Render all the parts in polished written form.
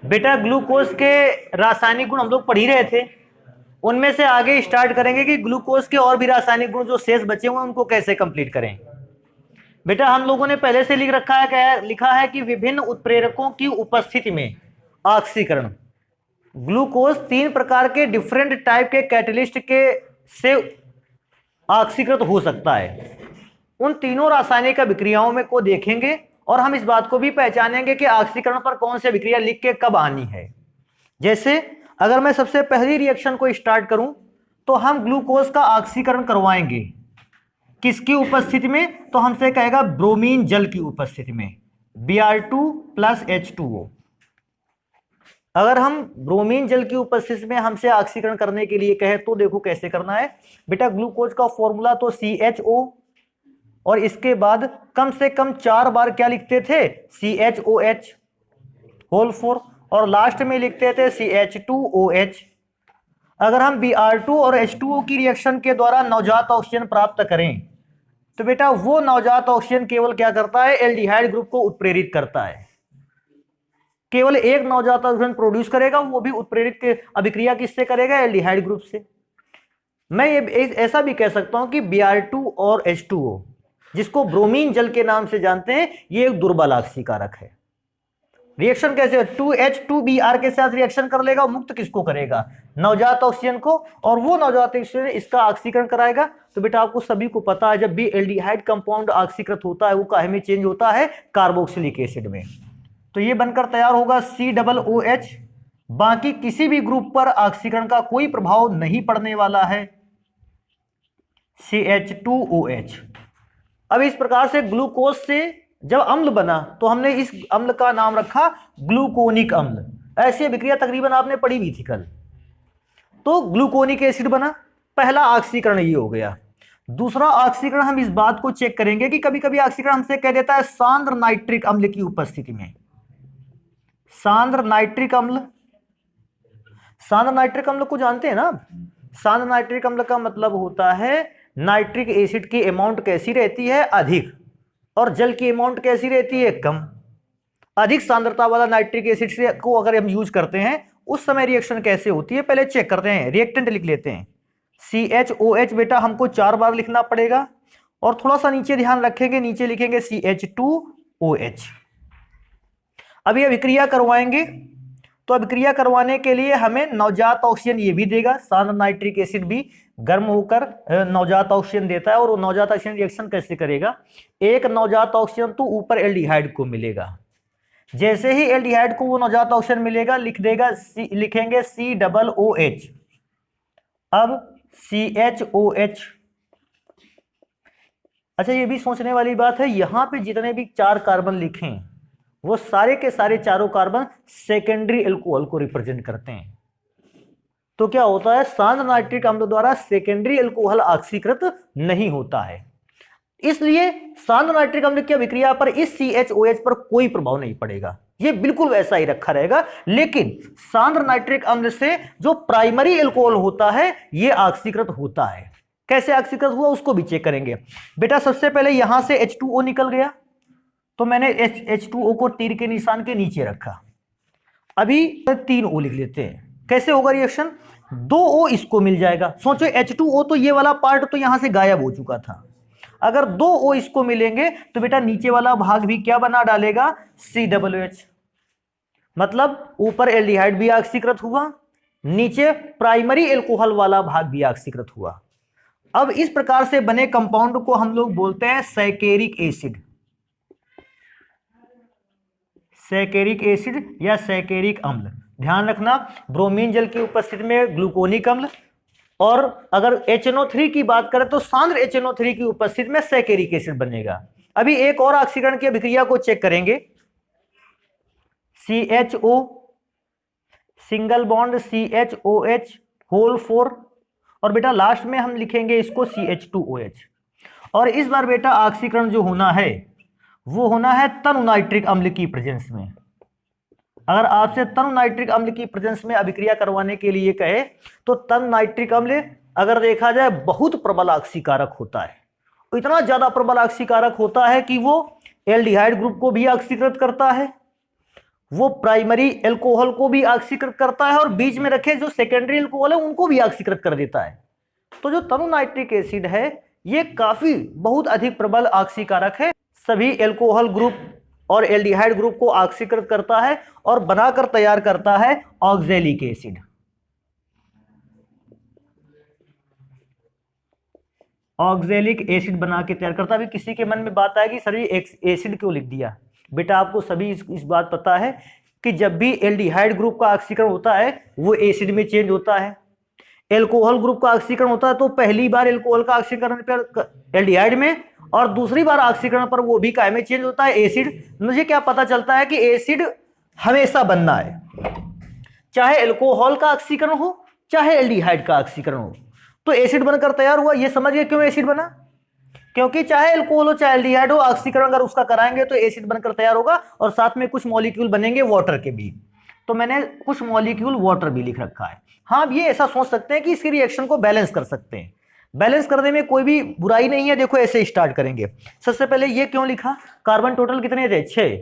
बेटा ग्लूकोज के रासायनिक गुण हम लोग पढ़ ही रहे थे, उनमें से आगे स्टार्ट करेंगे कि ग्लूकोज के और भी रासायनिक गुण जो शेष बचे हुए उनको कैसे कंप्लीट करें। बेटा हम लोगों ने पहले से लिख रखा है, क्या लिखा है कि विभिन्न उत्प्रेरकों की उपस्थिति में ऑक्सीकरण। ग्लूकोज 3 प्रकार के डिफरेंट टाइप के कैटलिस्ट के से ऑक्सीकृत हो सकता है। उन तीनों रासायनिक अभिक्रियाओं में को देखेंगे और हम इस बात को भी पहचानेंगे कि ऑक्सीकरण पर कौन सी अभिक्रिया लिख के कब आनी है। जैसे अगर मैं सबसे पहली रिएक्शन को स्टार्ट करूं तो हम ग्लूकोज का ऑक्सीकरण करवाएंगे किसकी उपस्थिति में, तो हमसे कहेगा ब्रोमीन जल की उपस्थिति में, Br2 + H2O। अगर हम ब्रोमीन जल की उपस्थिति में हमसे ऑक्सीकरण करने के लिए कहे तो देखो कैसे करना है। बेटा ग्लूकोज का फॉर्मूला तो CHO और इसके बाद कम से कम 4 बार क्या लिखते थे, CHOH होल 4 और लास्ट में लिखते थे CH2OH। अगर हम Br2 और H2O की रिएक्शन के द्वारा नवजात ऑक्सीजन प्राप्त करें तो बेटा वो नवजात ऑक्सीजन केवल क्या करता है, एल्डिहाइड ग्रुप को उत्प्रेरित करता है। केवल एक नवजात ऑक्सीजन प्रोड्यूस करेगा, वो भी उत्प्रेरित के अभिक्रिया किससे करेगा, एल्डिहाइड ग्रुप से। मैं ये ऐसा भी कह सकता हूं कि Br2 और H2O जिसको ब्रोमीन जल के नाम से जानते हैं, ये एक दुर्बल ऑक्सीकारक है। रिएक्शन कैसे, 2H2Br के साथ रिएक्शन कर लेगा, मुक्त किसको करेगा, नवजात ऑक्सीजन को, और वो नवजात ऑक्सीजन इसका ऑक्सीकरण कराएगा। तो बेटा आपको सभी को पता है जब भी एल्डिहाइड कंपाउंड ऑक्सीकृत होता है वो काहे में चेंज होता है, कार्बोक्सिलिक एसिड में। तो ये बनकर तैयार होगा COOH। बाकी किसी भी ग्रुप पर ऑक्सीकरण का कोई प्रभाव नहीं पड़ने वाला है, CH2OH। अब इस प्रकार से ग्लूकोज से जब अम्ल बना तो हमने इस अम्ल का नाम रखा ग्लूकोनिक अम्ल। ऐसी अभिक्रिया तकरीबन आपने पढ़ी भी थी कल। तो ग्लूकोनिक एसिड बना, पहला ऑक्सीकरण ये हो गया। दूसरा ऑक्सीकरण हम इस बात को चेक करेंगे कि कभी कभी ऑक्सीकरण हमसे कह देता है सांद्र नाइट्रिक अम्ल की उपस्थिति में। सांद्र नाइट्रिक अम्ल, सांद्र नाइट्रिक अम्ल को जानते हैं ना। सांद्र नाइट्रिक अम्ल का मतलब होता है नाइट्रिक एसिड की अमाउंट कैसी रहती है, अधिक, और जल की अमाउंट कैसी रहती है, कम। अधिक सांद्रता वाला नाइट्रिक एसिड से को अगर हम यूज करते हैं उस समय रिएक्शन कैसे होती है, पहले चेक करते हैं। रिएक्टेंट लिख लेते हैं CHOH। बेटा हमको 4 बार लिखना पड़ेगा और थोड़ा सा नीचे ध्यान रखेंगे, नीचे लिखेंगे CH2OH। अभी अभिक्रिया करवाएंगे तो अभिक्रिया करवाने के लिए हमें नवजात ऑक्सीजन ये भी देगा, सांद्र नाइट्रिक एसिड भी गर्म होकर नवजात ऑक्सीजन देता है। और वो नवजात ऑक्सीजन रिएक्शन कैसे करेगा, एक नवजात ऑक्सीजन तो ऊपर एल्डिहाइड को मिलेगा, जैसे ही एल्डिहाइड को वो नवजात ऑक्सीजन मिलेगा लिखेंगे COOH। अब CHOH। अच्छा ये भी सोचने वाली बात है, यहां पे जितने भी 4 कार्बन लिखें वो सारे के सारे चारों कार्बन सेकेंडरी अल्कोहल को रिप्रेजेंट करते हैं। तो क्या होता है, सांद्र नाइट्रिक अम्ल द्वारा सेकेंडरी अल्कोहल ऑक्सीकृत नहीं होता है, इसलिए सांद्र नाइट्रिक अम्ल की अभिक्रिया पर इस CHOH पर कोई प्रभाव नहीं पड़ेगा, ये बिल्कुल वैसा ही रखा रहेगा। लेकिन सांद्र नाइट्रिक अम्ल से जो प्राइमरी अल्कोहल होता है ये ऑक्सीकृत होता है। कैसे ऑक्सीकृत हुआ उसको भी चेक करेंगे। बेटा सबसे पहले यहां से H2O निकल गया तो मैंने H2O को तीर के निशान के नीचे रखा। अभी 3 O लिख लेते हैं। कैसे होगा रिएक्शन, 2 O इसको मिल जाएगा। सोचो H2O तो ये वाला पार्ट तो यहां से गायब हो चुका था, अगर 2 O इसको मिलेंगे तो बेटा नीचे वाला भाग भी क्या बना डालेगा, COOH। मतलब ऊपर एल्डिहाइड भी ऑक्सीकृत हुआ, नीचे प्राइमरी अल्कोहल वाला भाग भी ऑक्सीकृत हुआ। अब इस प्रकार से बने कंपाउंड को हम लोग बोलते हैं सैकेरिक एसिड, सैकेरिक एसिड या सैकेरिक अम्ल। ध्यान रखना ब्रोमीन जल की उपस्थिति में ग्लूकोनिक अम्ल, और अगर HNO3 की बात करें तो सांद्र HNO3 की उपस्थिति में सैकेरिक एसिड बनेगा। अभी एक और ऑक्सीकरण की अभिक्रिया को चेक करेंगे, CHO single bond CHOH whole 4, और बेटा लास्ट में हम लिखेंगे इसको CH2OH। और इस बार बेटा ऑक्सीकरण जो होना है वो होना है तनु नाइट्रिक अम्ल की प्रेजेंस में। अगर आपसे तनु नाइट्रिक अम्ल की प्रेजेंस में अभिक्रिया करवाने के लिए कहे तो तनु नाइट्रिक अम्ल अगर देखा जाए बहुत प्रबल ऑक्सीकारक होता है, इतना ज्यादा प्रबल ऑक्सीकारक होता है कि वो एल्डिहाइड ग्रुप को भी ऑक्सीकृत करता है, वो प्राइमरी एल्कोहल को भी ऑक्सीकृत करता है और बीच में रखे जो सेकेंडरी एल्कोहल है उनको भी ऑक्सीकृत कर देता है। तो जो तनु नाइट्रिक एसिड है ये काफी बहुत अधिक प्रबल ऑक्सीकारक है, सभी एल्कोहल ग्रुप और एल्डिहाइड ग्रुप को ऑक्सीकृत करता है और बनाकर तैयार करता है ऑक्जेलिक एसिड। ऑक्जेलिक एसिड बना के तैयार करता है। अभी किसी के मन में बात आएगी सर ये एसिड क्यों लिख दिया? बेटा आपको सभी इस बात पता है कि जब भी एल्डिहाइड ग्रुप का ऑक्सीकरण होता है वो एसिड में चेंज होता है, एल्कोहल ग्रुप का ऑक्सीकरण होता है तो पहली बार एल्कोहल का ऑक्सीकरण पर एल्डिहाइड में और दूसरी बार ऑक्सीकरण पर वो भी काय में चेंज होता है, एसिड। मुझे क्या पता चलता है कि एसिड हमेशा बनना है, चाहे एल्कोहल का ऑक्सीकरण हो चाहे एल्डिहाइड का ऑक्सीकरण हो, तो एसिड बनकर तैयार हुआ। ये समझ गए क्यों एसिड बना? क्योंकि चाहे एल्कोहल हो चाहे एल्डिहाइड हो, ऑक्सीकरण अगर उसका कराएंगे तो एसिड बनकर तैयार होगा और साथ में कुछ मॉलिक्यूल बनेंगे वाटर के भी। तो मैंने कुछ मॉलिक्यूल वाटर भी लिख रखा है। हाँ, अब ये ऐसा सोच सकते हैं कि इसकी रिएक्शन को बैलेंस कर सकते हैं, बैलेंस करने में कोई भी बुराई नहीं है। देखो ऐसे स्टार्ट करेंगे। सबसे पहले ये क्यों लिखा? कार्बन टोटल कितने थे? 6,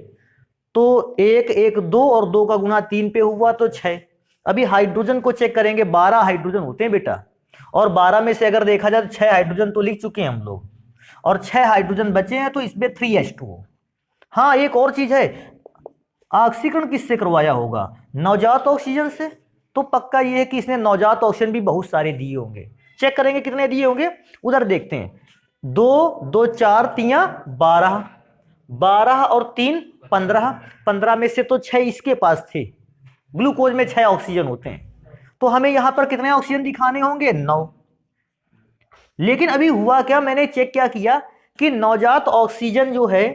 तो 1 1 2 और 2 का गुना 3 पे हुआ तो 6। अभी हाइड्रोजन को चेक करेंगे, 12 हाइड्रोजन होते हैं बेटा, और 12 में से अगर देखा जाए तो 6 हाइड्रोजन तो लिख चुके हैं हम लोग और 6 हाइड्रोजन बचे हैं, तो इसमें 3H2O। हाँ, एक और चीज है, ऑक्सीकरण किससे करवाया होगा? नवजात ऑक्सीजन से। तो पक्का ये है कि इसने नवजात ऑक्सीजन भी बहुत सारे दिए होंगे। चेक करेंगे कितने दिए होंगे, उधर देखते हैं। 2 2 4 3 12, 12 और 3 15, 15 में से तो 6 इसके पास थे। ग्लूकोज में 6 ऑक्सीजन होते हैं, तो हमें यहां पर कितने ऑक्सीजन दिखाने होंगे? 9। लेकिन अभी हुआ क्या, मैंने चेक क्या किया कि नवजात ऑक्सीजन जो है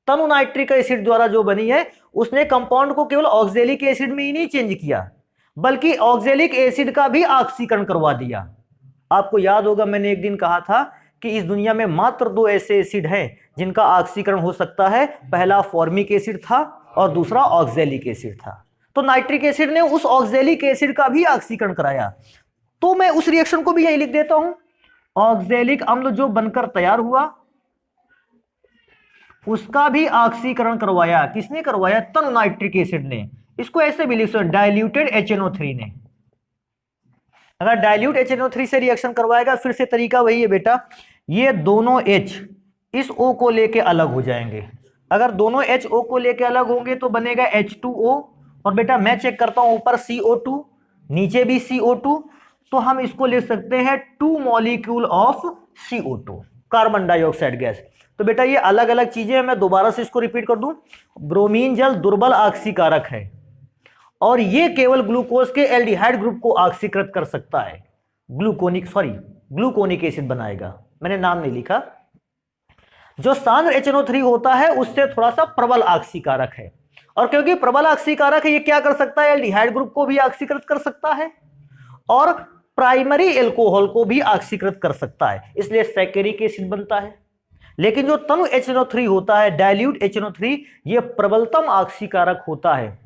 तनु नाइट्रिक एसिड द्वारा जो बनी है उसने कंपाउंड को केवल ऑक्जेलिक एसिड में ही नहीं चेंज किया बल्कि ऑक्जेलिक एसिड का भी ऑक्सीकरण करवा दिया। आपको याद होगा मैंने एक दिन कहा था कि इस दुनिया में मात्र 2 ऐसे एसिड हैं जिनका ऑक्सीकरण हो सकता है, पहला फॉर्मिक एसिड था और दूसरा ऑक्जेलिक एसिड था। तो नाइट्रिक एसिड ने उस ऑक्जेलिक एसिड का भी ऑक्सीकरण कराया। तो मैं उस रिएक्शन को भी यही लिख देता हूं, ऑक्जेलिक अम्ल जो बनकर तैयार हुआ उसका भी ऑक्सीकरण करवाया। किसने करवाया? तनु नाइट्रिक एसिड ने। इसको ऐसे भी लिख सकते, डाइल्यूटेड HNO3 ने। अगर डाइल्यूट HNO3 से रिएक्शन करवाएगा, फिर से तरीका वही है बेटा, ये दोनों H इस O को लेके अलग हो जाएंगे। अगर दोनों H O को लेके अलग होंगे तो बनेगा H2O, और बेटा मैं चेक करता हूं ऊपर CO2 नीचे भी CO2, तो हम इसको लिख सकते हैं 2 molecule of CO2, carbon dioxide gas. तो बेटा ये अलग अलग चीजें हैं, मैं दोबारा से इसको रिपीट कर दूं। ब्रोमीन जल दुर्बल ऑक्सीकारक है और ये केवल ग्लूकोज के एल्डिहाइड ग्रुप को ऑक्सीकृत कर सकता है। ग्लूकोनिक एसिड बनाएगा, मैंने नाम नहीं लिखा। जो सांद्र HNO3 होता है उससे थोड़ा सा प्रबल ऑक्सीकारक है, और क्योंकि प्रबल ऑक्सीकारक है ये क्या कर सकता है? एल्डिहाइड ग्रुप को भी ऑक्सीकृत कर सकता है और प्राइमरी एल्कोहल को भी ऑक्सीकृत कर सकता है, इसलिए सैकेरिक एसिड बनता है। लेकिन जो तनु HNO3 होता है, डाइल्यूट HNO3, ये प्रबलतम ऑक्सीकारक होता है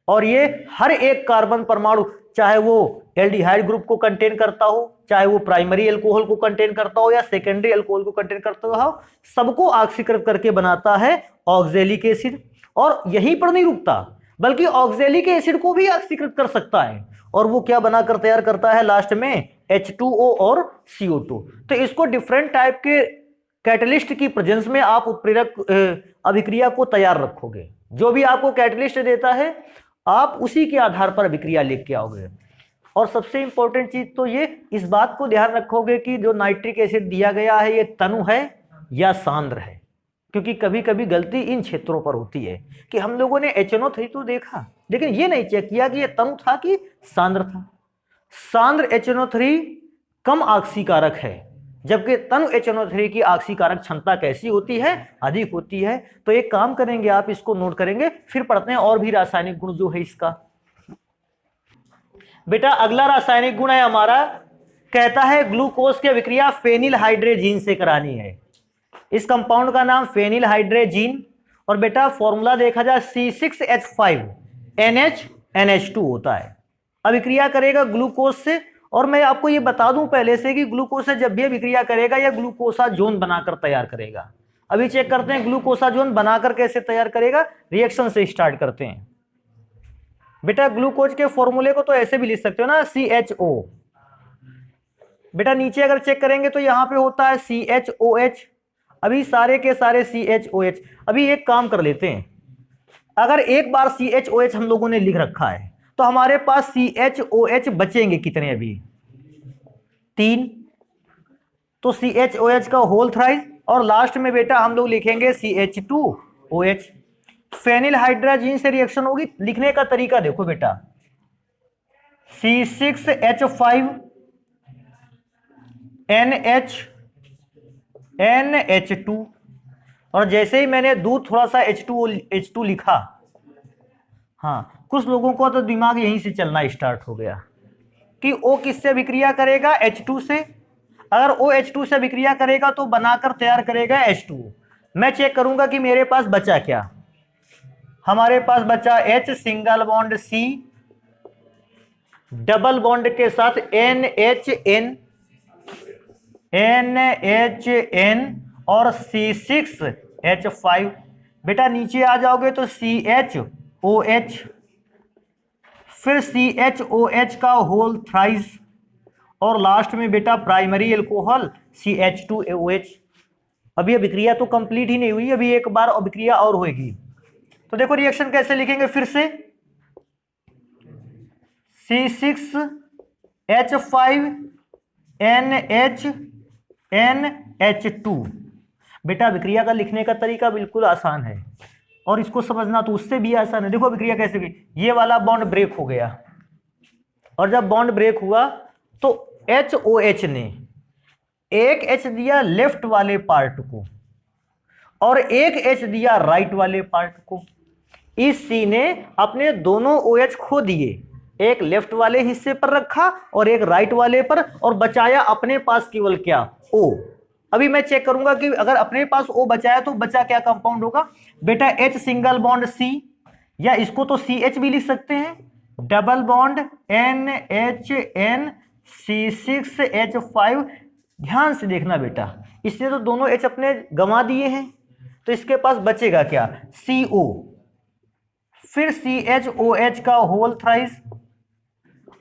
और ये हर एक कार्बन परमाणु, चाहे वो एल्डिहाइड ग्रुप को कंटेन करता हो, चाहे वो प्राइमरी एल्कोहल को कंटेन करता हो या सेकेंडरी एल्कोहल को कंटेन करता हो, सबको ऑक्सीकृत करके बनाता है ऑक्जेलिक एसिड। और यहीं पर नहीं रुकता बल्कि ऑक्जेलिक एसिड को भी ऑक्सीकृत कर सकता है, और वो क्या बनाकर तैयार करता है लास्ट में? H2O और CO2। तो इसको डिफरेंट टाइप के कैटलिस्ट की प्रेजेंस में आप उत्प्रेरक अभिक्रिया को तैयार रखोगे। जो भी आपको कैटलिस्ट देता है आप उसी के आधार पर अभिक्रिया लिख के आओगे। और सबसे इंपॉर्टेंट चीज तो ये इस बात को ध्यान रखोगे कि जो नाइट्रिक एसिड दिया गया है ये तनु है या सांद्र है, क्योंकि कभी कभी गलती इन क्षेत्रों पर होती है कि हम लोगों ने HNO3 तो देखा लेकिन ये नहीं चेक किया कि ये तनु था कि सांद्र था। सांद्र HNO3 कम ऑक्सीकारक है, जबकि तनु HNO3 की ऑक्सीकारक क्षमता कैसी होती है? अधिक होती है। तो एक काम करेंगे, आप इसको नोट करेंगे, फिर पढ़ते हैं और भी रासायनिक गुण जो है इसका। बेटा अगला रासायनिक गुण है हमारा, कहता है ग्लूकोज की अभिक्रिया फेनिल हाइड्रेजीन से करानी है। इस कंपाउंड का नाम फेनिल हाइड्रेजीन, और बेटा फॉर्मूला देखा जाए C6H5NH2 होता है। अभिक्रिया करेगा ग्लूकोज से, और मैं आपको ये बता दूं पहले से कि ग्लूकोज से जब भी अभिक्रिया करेगा या ग्लूकोसा जोन बनाकर तैयार करेगा। अभी चेक करते हैं ग्लूकोसाजोन बनाकर कैसे तैयार करेगा, रिएक्शन से स्टार्ट करते हैं। बेटा ग्लूकोज के फॉर्मूले को तो ऐसे भी लिख सकते हो ना, CHO। बेटा नीचे अगर चेक करेंगे तो यहां पे होता है CHOH, अभी सारे के सारे CHOH। अभी एक काम कर लेते हैं, अगर एक बार CHOH हम लोगों ने लिख रखा है तो हमारे पास CHOH बचेंगे कितने, अभी 3, तो CHOH का होल थ्राइस, और लास्ट में बेटा हम लोग लिखेंगे CH2OH। फेनिल हाइड्रोजीन से रिएक्शन होगी, लिखने का तरीका देखो बेटा, C6H5NH2, और जैसे ही मैंने दूध थोड़ा सा H2 लिखा, हाँ कुछ लोगों को तो दिमाग यहीं से चलना स्टार्ट हो गया कि O किससे अभिक्रिया करेगा, H2 से। अगर O H2 से अभिक्रिया करेगा तो बनाकर तैयार करेगा H2। मैं चेक करूंगा कि मेरे पास बचा क्या, हमारे पास बचा H single bond C, double bond के साथ NHN और C6H5। बेटा नीचे आ जाओगे तो CHOH, फिर CHOH का होल थ्राइस, और लास्ट में बेटा प्राइमरी एल्कोहल CH2OH। अभी अभिक्रिया तो कंप्लीट ही नहीं हुई, अभी एक बार अभिक्रिया और होगी। तो देखो रिएक्शन कैसे लिखेंगे फिर से, C6H5NHNH2। बेटा अभिक्रिया का लिखने का तरीका बिल्कुल आसान है, और इसको समझना तो उससे भी आसान है। देखो अभिक्रिया कैसे हुई, ये वाला बॉन्ड ब्रेक हो गया, और जब बॉन्ड ब्रेक हुआ तो HOH ने एक H दिया लेफ्ट वाले पार्ट को और एक H दिया राइट वाले पार्ट को। इस C ने अपने दोनों OH खो दिए, एक लेफ्ट वाले हिस्से पर रखा और एक राइट वाले पर, और बचाया अपने पास केवल क्या, O। अभी मैं चेक करूंगा कि अगर अपने पास O बचाया तो बचा क्या कंपाउंड होगा। बेटा H सिंगल बॉन्ड C, या इसको तो CH भी लिख सकते हैं, डबल बॉन्ड NHN C6H5। ध्यान से देखना बेटा, इससे तो दोनों H अपने गंवा दिए हैं, तो इसके पास बचेगा क्या, CO, फिर CHOH का होल थ्राइस,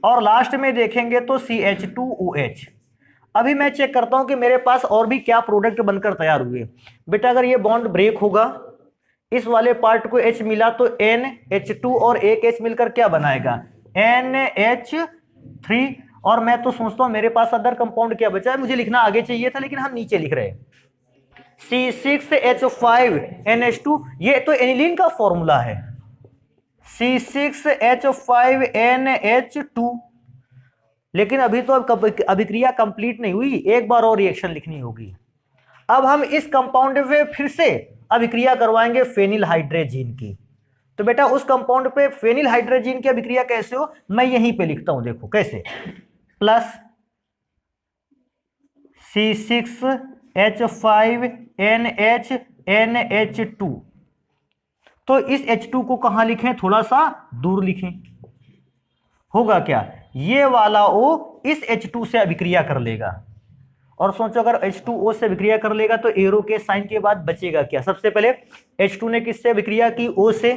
और लास्ट में देखेंगे तो CH2OH। अभी मैं चेक करता हूं कि मेरे पास और भी क्या प्रोडक्ट बनकर तैयार हुए। बेटा अगर ये बॉन्ड ब्रेक होगा, इस वाले पार्ट को H मिला तो NH2 और एक H मिलकर क्या बनाएगा, NH3। और मैं तो सोचता हूं मेरे पास अदर कंपाउंड क्या बचा है, मुझे लिखना आगे चाहिए था लेकिन हम नीचे लिख रहे हैं, C6H5NH2। ये तो एनिलीन का फॉर्मूला है, C6H5NH2। लेकिन अभी तो अभिक्रिया कंप्लीट नहीं हुई, एक बार और रिएक्शन लिखनी होगी। अब हम इस कंपाउंड पे फिर से अभिक्रिया करवाएंगे फेनिल हाइड्रोजीन की। तो बेटा उस कंपाउंड पे फेनिल हाइड्रोजीन की अभिक्रिया कैसे हो, मैं यहीं पे लिखता हूं, देखो कैसे, प्लस C6H5NH2। तो इस H2 को कहां लिखें, थोड़ा सा दूर लिखें, होगा क्या, ये वाला O इस H2 से अभिक्रिया कर लेगा। और सोचो अगर H2O से अभिक्रिया कर लेगा तो एरो के साइन के बाद बचेगा क्या, सबसे पहले H2 ने किससे अभिक्रिया की, O से,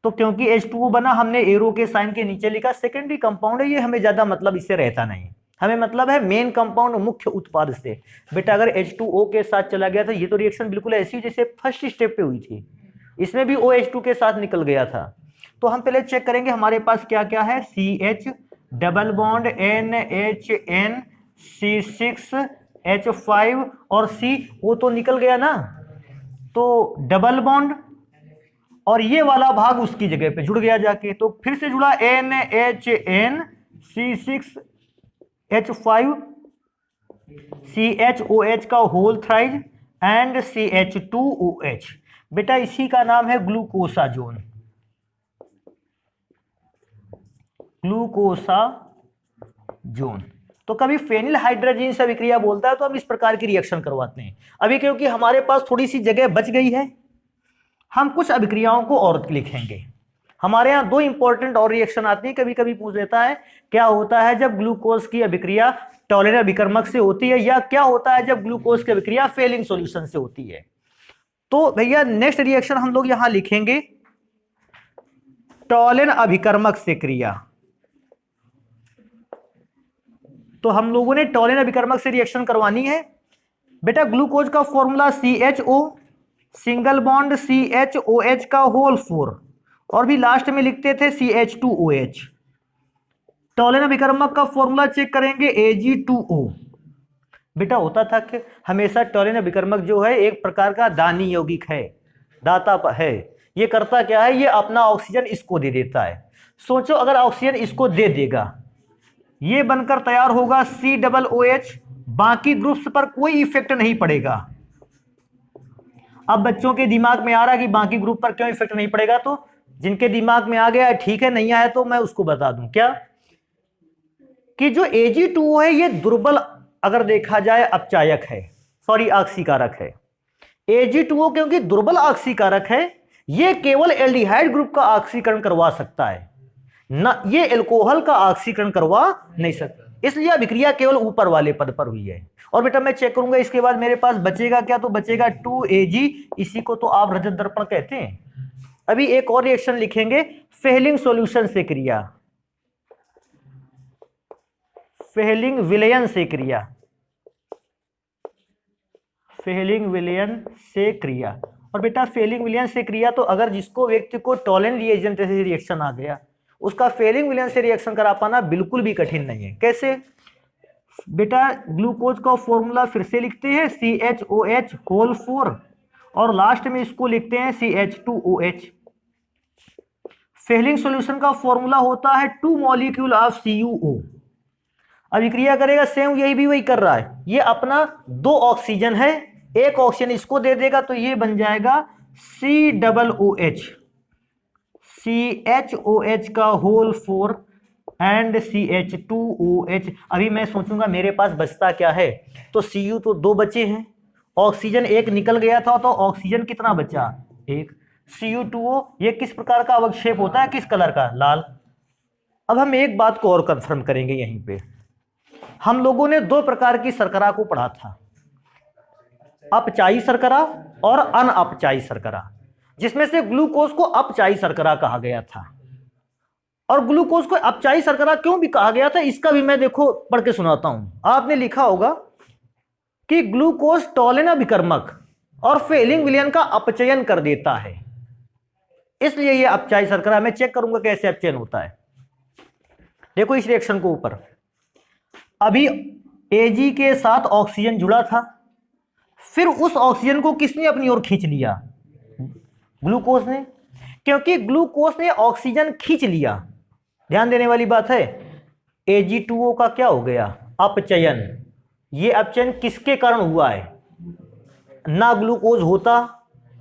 तो क्योंकि H2O बना हमने एरो के साइन के नीचे लिखा। सेकेंडरी कंपाउंड है ये, हमें ज्यादा मतलब इससे रहता नहीं, हमें मतलब है मेन कंपाउंड मुख्य उत्पाद से। बेटा अगर H2O के साथ चला गया था, ये तो रिएक्शन बिल्कुल ऐसी जैसे फर्स्ट स्टेप पे हुई थी, इसमें भी OH2 के साथ निकल गया था। तो हम पहले चेक करेंगे हमारे पास क्या क्या है, CH double bond NHN C6H5 और C, वो तो निकल गया ना, तो डबल बॉन्ड, और ये वाला भाग उसकी जगह पे जुड़ गया जाके, तो फिर से जुड़ा NHN C6H5 CHOH का होल थ्राइज एंड CH2OH। बेटा इसी का नाम है ग्लूकोसाजोन, ग्लूकोसाजोन। तो कभी फेनिल हाइड्रोजीन से अभिक्रिया बोलता है तो हम इस प्रकार की रिएक्शन करवाते हैं। अभी क्योंकि हमारे पास थोड़ी सी जगह बच गई है, हम कुछ अभिक्रियाओं को और लिखेंगे। हमारे यहाँ दो इंपॉर्टेंट और रिएक्शन आती है, कभी कभी पूछ लेता है क्या होता है जब ग्लूकोज की अभिक्रिया टॉलिन अभिकर्मक से होती है, या क्या होता है जब ग्लूकोज की अभिक्रिया फेलिंग सॉल्यूशन से होती है। तो भैया नेक्स्ट रिएक्शन हम लोग यहां लिखेंगे टॉलिन अभिकर्मक से क्रिया। तो हम लोगों ने टॉलिन अभिकर्मक से रिएक्शन करवानी है। बेटा ग्लूकोज का formula CHO single bond CHOH का होल 4 और भी लास्ट में लिखते थे CH2OH। टॉलिन अभिकर्मक का फॉर्मूला चेक करेंगे Ag2O। बेटा होता था कि हमेशा टॉलिन अभिकर्मक जो है एक प्रकार का दानी यौगिक है, दाता है। ये करता क्या है, ये अपना ऑक्सीजन इसको दे देता है। सोचो अगर ऑक्सीजन इसको दे देगा, ये बनकर तैयार होगा COOH, बाकी ग्रुप्स पर कोई इफेक्ट नहीं पड़ेगा। अब बच्चों के दिमाग में आ रहा है कि बाकी ग्रुप पर क्यों इफेक्ट नहीं पड़ेगा, तो जिनके दिमाग में आ गया है ठीक है, नहीं आया तो मैं उसको बता दूं क्या कि जो Ag2O है ये दुर्बल अगर देखा जाए अपचायक है, सॉरी ऑक्सीकारक है। Ag2O क्योंकि दुर्बल ऑक्सीकारक है, ये केवल एल्डिहाइड ग्रुप का ऑक्सीकरण करवा सकता है, ना ये एल्कोहल का ऑक्सीकरण करवा नहीं सकता, इसलिए अभिक्रिया केवल ऊपर वाले पद पर हुई है। और बेटा मैं चेक करूंगा इसके बाद मेरे पास बचेगा क्या, तो बचेगा 2Ag, इसी को तो आप रजत दर्पण कहते हैं। अभी एक और रिएक्शन लिखेंगे फेलिंग सॉल्यूशन से क्रिया, फेलिंग विलयन से क्रिया, फेलिंग विलयन से क्रिया। और बेटा फेलिंग विलयन से क्रिया तो अगर जिसको व्यक्ति को टॉलिन रिएजेंट से रिएक्शन आ गया, उसका फेलिंग विलयन से रिएक्शन करा पाना बिल्कुल भी कठिन नहीं है। कैसे बेटा, ग्लूकोज का फॉर्मूला फिर से लिखते हैं CHOH होल 4 और लास्ट में इसको लिखते हैं CH2OH। फेलिंग सॉल्यूशन का फॉर्मूला होता है 2 मॉलिक्यूल ऑफ CuO। अभिक्रिया करेगा सेम, यही भी वही कर रहा है। ये अपना 2 ऑक्सीजन है, एक ऑक्सीजन इसको दे देगा तो ये बन जाएगा COOH, CHOH का होल 4 एंड CH2OH। अभी मैं सोचूंगा मेरे पास बचता क्या है, तो Cu तो 2 बचे हैं, ऑक्सीजन 1 निकल गया था, तो ऑक्सीजन कितना बचा 1। Cu2O ये किस प्रकार का अवक्षेप होता है, किस कलर का, लाल। अब हम एक बात को और कंफर्म करेंगे यहीं पे, हम लोगों ने 2 प्रकार की शर्करा को पढ़ा था, अपचायी शर्करा और अनअपचायी शर्करा, जिसमें से ग्लूकोज को अपचायी शर्करा कहा गया था। और ग्लूकोज को अपचायी शर्करा क्यों भी कहा गया था, इसका भी मैं देखो पढ़ के सुनाता हूं। आपने लिखा होगा कि ग्लूकोज टॉलिन अभिकर्मक और फेलिंग विलयन का अपचयन कर देता है, इसलिए यह अपचायी शर्करा। मैं चेक करूंगा कैसे अपचयन होता है। देखो इस रिएक्शन को ऊपर, अभी Ag के साथ ऑक्सीजन जुड़ा था, फिर उस ऑक्सीजन को किसने अपनी ओर खींच लिया, ग्लूकोज ने। क्योंकि ग्लूकोज ने ऑक्सीजन खींच लिया, ध्यान देने वाली बात है, Ag2O का क्या हो गया, अपचयन। ये अपचयन किसके कारण हुआ है, ना ग्लूकोज होता,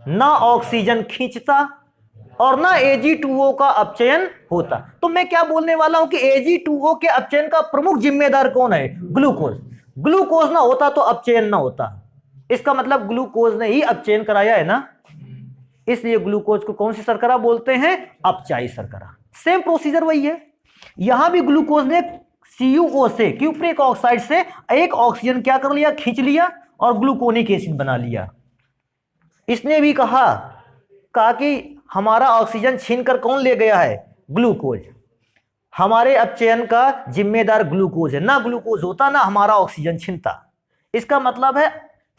ना ऑक्सीजन खींचता, और ना Ag2O का अपचयन होता। तो मैं क्या बोलने वाला हूं कि Ag2O के अपचयन का प्रमुख जिम्मेदार कौन है, ग्लूकोज। ग्लूकोज ना होता तो अपचयन ना होता, इसका मतलब ग्लूकोज ने ही अपचयन कराया है ना, इसलिए ग्लूकोज को कौन सी शर्करा बोलते हैं, अपचायी शर्करा। सेम प्रोसीजर वही है, यहां भी ग्लूकोज ने CuO से, क्यूप्रिक ऑक्साइड से एक ऑक्सीजन क्या कर लिया, खींच लिया और ग्लूकोनिक एसिड बना लिया। इसने भी कहा कि हमारा ऑक्सीजन छीनकर कौन ले गया है, ग्लूकोज। हमारे अपचयन का जिम्मेदार ग्लूकोज है, ना ग्लूकोज होता ना हमारा ऑक्सीजन छीनता। इसका मतलब है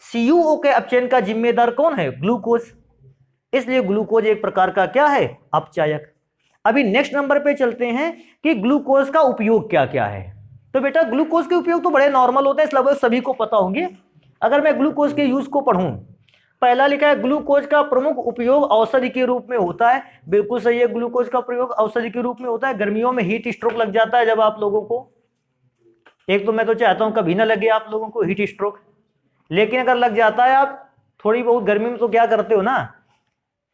CuO के अपचयन का जिम्मेदार कौन है, ग्लूकोज। इसलिए ग्लूकोज एक प्रकार का क्या है, अपचायक। अभी नेक्स्ट नंबर पे चलते हैं कि ग्लूकोज का उपयोग क्या क्या है। तो बेटा ग्लूकोज के उपयोग तो बड़े नॉर्मल होते हैं, इस लगभग सभी को पता होंगे। अगर मैं ग्लूकोज के यूज को पढ़ूं, पहला लिखा है ग्लूकोज का प्रमुख उपयोग औषधि के रूप में होता है। बिल्कुल सही है, ग्लूकोज का प्रयोग औषधि के रूप में होता है। गर्मियों में हीट स्ट्रोक लग जाता है जब आप लोगों को, एक तो मैं तो चाहता हूं कभी ना लगे आप लोगों को हीट स्ट्रोक, लेकिन अगर लग जाता है, आप थोड़ी बहुत गर्मी में तो क्या करते हो ना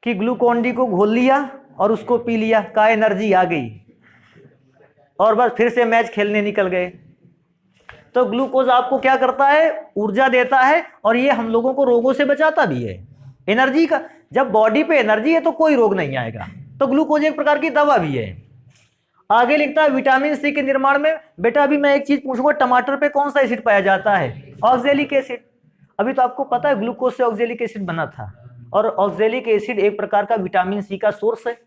कि ग्लूकोन-डी को घोल लिया और उसको पी लिया, का एनर्जी आ गई और बस फिर से मैच खेलने निकल गए। तो ग्लूकोज आपको क्या करता है, ऊर्जा देता है, और ये हम लोगों को रोगों से बचाता भी है। एनर्जी का, जब बॉडी पे एनर्जी है तो कोई रोग नहीं आएगा। तो ग्लूकोज एक प्रकार की दवा भी है। आगे लिखता है विटामिन सी के निर्माण में। बेटा अभी मैं एक चीज पूछूंगा, टमाटर पे कौन सा एसिड पाया जाता है? Oxalic acid. अभी तो आपको पता है ग्लूकोज से ऑक्जेलिक एसिड बना था, और ऑक्जेलिक एसिड एक प्रकार का विटामिन सी का सोर्स है।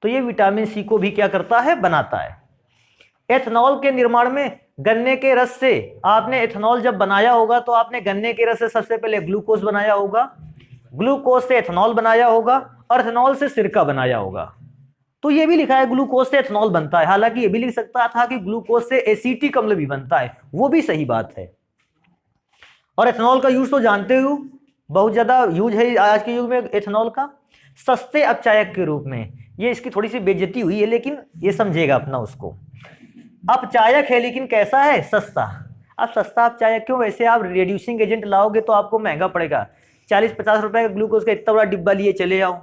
तो ये विटामिन सी को भी क्या करता है? बनाता है। एथेनॉल के निर्माण में गन्ने के रस से, आपने एथेनॉल जब बनाया होगा तो आपने गन्ने के रस से सबसे पहले ग्लूकोज बनाया होगा, ग्लूकोज से एथेनॉल बनाया होगा, और एथेनॉल से सिरका बनाया होगा। तो ये भी लिखा है ग्लूकोज से एथेनॉल बनता है, हालांकि ये भी लिख सकता था कि ग्लूकोज से एसीटिक अम्ल भी बनता है, वो भी सही बात है। और एथेनॉल का यूज तो जानते हो, बहुत ज्यादा यूज है आज के युग में एथेनॉल का, सस्ते अपचायक के रूप में। ये इसकी थोड़ी सी बेइज्जती हुई है, लेकिन ये समझेगा अपना उसको। अपचायक है लेकिन कैसा है? सस्ता। अब सस्ता अपचायक क्यों? वैसे आप रिड्यूसिंग एजेंट लाओगे तो आपको महंगा पड़ेगा, 40-50 रुपए का ग्लूकोज का इतना बड़ा डिब्बा लिए चले आओ,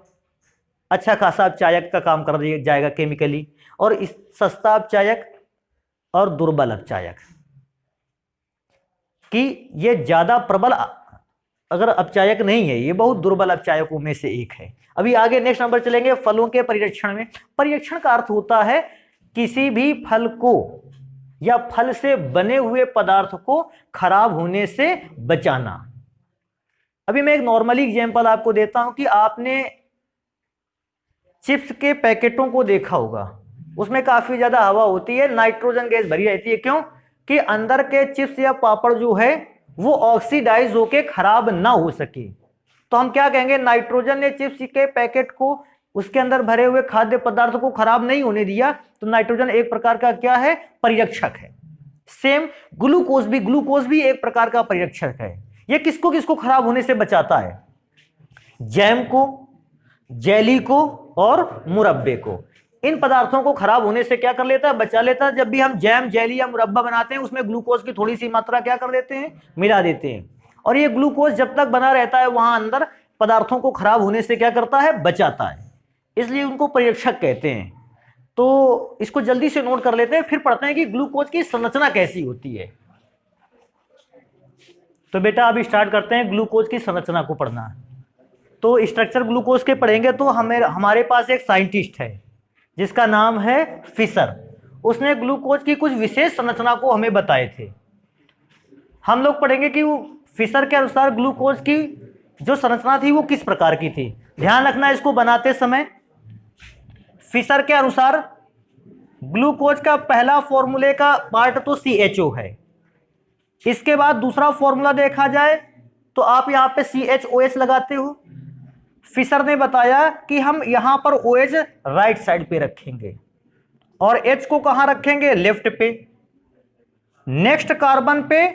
अच्छा खासा अपचायक का काम कर दिया जाएगा केमिकली। और इस सस्ता अपचायक और दुर्बल अपचायक कि ये ज्यादा प्रबल अगर अपचायक नहीं है, ये बहुत दुर्बल अपचायकों में से एक है। अभी आगे नेक्स्ट नंबर चलेंगे, फलों के परिरक्षण में। परिरक्षण का अर्थ होता है किसी भी फल को या फल से बने हुए पदार्थ को खराब होने से बचाना। अभी मैं एक नॉर्मली एग्जांपल आपको देता हूं कि आपने चिप्स के पैकेटों को देखा होगा, उसमें काफी ज्यादा हवा होती है, नाइट्रोजन गैस भरी रहती है। क्यों? कि अंदर के चिप्स या पापड़ जो है वो ऑक्सीडाइज होके खराब ना हो सके। तो हम क्या कहेंगे? नाइट्रोजन ने चिप्स के पैकेट को, उसके अंदर भरे हुए खाद्य पदार्थ को खराब नहीं होने दिया। तो नाइट्रोजन एक प्रकार का क्या है? परिरक्षक है। सेम ग्लूकोज भी एक प्रकार का परिरक्षक है। ये किसको किसको खराब होने से बचाता है? जैम को, जेली को और मुरब्बे को। इन पदार्थों को खराब होने से क्या कर लेता है? बचा लेता है। जब भी हम जैम, जेली या मुरब्बा बनाते हैं उसमें ग्लूकोज की थोड़ी सी मात्रा क्या कर देते हैं? मिला देते हैं। और ये ग्लूकोज जब तक बना रहता है वहां अंदर पदार्थों को खराब होने से क्या करता है? बचाता है। इसलिए उनको परिरक्षक कहते हैं। तो इसको जल्दी से नोट कर लेते हैं, फिर पढ़ते हैं कि ग्लूकोज की संरचना कैसी होती है। तो बेटा अभी स्टार्ट करते हैं ग्लूकोज की संरचना को पढ़ना। तो स्ट्रक्चर ग्लूकोज के पढ़ेंगे तो हमारे पास एक साइंटिस्ट है जिसका नाम है फिशर। उसने ग्लूकोज की कुछ विशेष संरचना को हमें बताए थे। हम लोग पढ़ेंगे कि फिशर के अनुसार ग्लूकोज की जो संरचना थी वो किस प्रकार की थी। ध्यान रखना इसको बनाते समय, फिशर के अनुसार ग्लूकोज का पहला फॉर्मूले का पार्ट तो CHO है। इसके बाद दूसरा फॉर्मूला देखा जाए तो आप यहां पे CHOH लगाते हो। फिशर ने बताया कि हम यहां पर OH राइट साइड पे रखेंगे और H को कहां रखेंगे? लेफ्ट पे। नेक्स्ट कार्बन पे